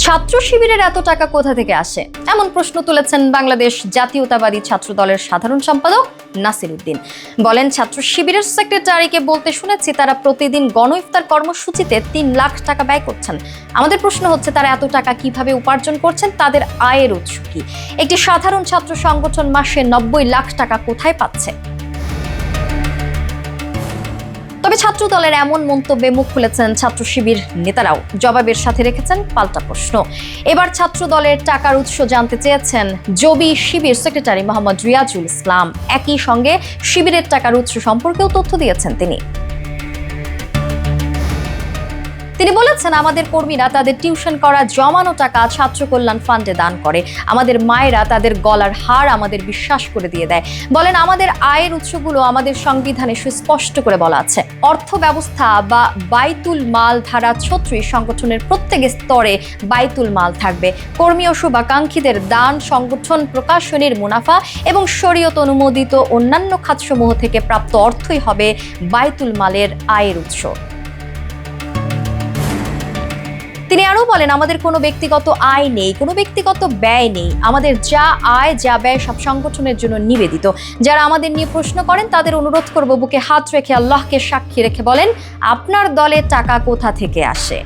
ছাত্র শিবিরের এত টাকা কোথা থেকে আসে, এমন প্রশ্ন তুলেছেন বাংলাদেশ জাতীয়তাবাদী ছাত্র দলের সাধারণ সম্পাদক নাসির উদ্দিন। বলেন, ছাত্র শিবিরের সেক্রেটারিকে বলতে শুনেছি তারা প্রতিদিন গণ ইফতার কর্মসূচিতে ৩ লাখ টাকা ব্যয় করছেন। আমাদের প্রশ্ন হচ্ছে, তারা এত টাকা কিভাবে উপার্জন করছেন, তাদের আয়ের উৎস কি? একটি সাধারণ ছাত্র সংগঠন মাসে ৯০ লাখ টাকা কোথায় পাচ্ছে? তবে ছাত্র দলের এমন মন্তব্যে মুখ খুলেছেন ছাত্র শিবির নেতারাও। জবাবের সাথে রেখেছেন পাল্টা প্রশ্ন। এবার ছাত্র দলের টাকার উৎস জানতে চেয়েছেন জবি শিবির সেক্রেটারি মোহাম্মদ রিয়াজুল ইসলাম। একই সঙ্গে শিবিরের টাকার উৎস সম্পর্কেও তথ্য দিয়েছেন তিনি। তিনি বলেছেন, আমাদের কর্মীরা তাদের টিউশন করা জমানো টাকা ছাত্র কল্যাণ ফান্ডে দান করে। আমাদের মায়েরা তাদের গলার হার আমাদের বিশ্বাস করে দিয়ে দেয়। বলেন, আমাদের আয়ের উৎসগুলো আমাদের সংবিধানে সুস্পষ্ট করে বলা আছে। অর্থ ব্যবস্থা বা বাইতুল মাল ধারা ৩৬ সংগঠনের প্রত্যেক স্তরে বাইতুল মাল থাকবে। কর্মী ও শুভাকাঙ্ক্ষীদের দান, সংগঠন প্রকাশনীর মুনাফা এবং শরীয়ত অনুমোদিত অন্যান্য খাতসমূহ থেকে প্রাপ্ত অর্থই হবে বাইতুল মালের আয়ের উৎস। তিনি আরো বলেন, আমাদের কোনো ব্যক্তিগত আয় নেই, কোনো ব্যক্তিগত ব্যয় নেই। আমাদের যা আয় যা ব্যয় সব সংগঠনের জন্য নিবেদিত। যারা আমাদের নিয়ে প্রশ্ন করেন তাদের অনুরোধ করব, বুকে হাত রেখে আল্লাহকে সাক্ষী রেখে বলেন, আপনার দলের টাকা কোথা থেকে আসে।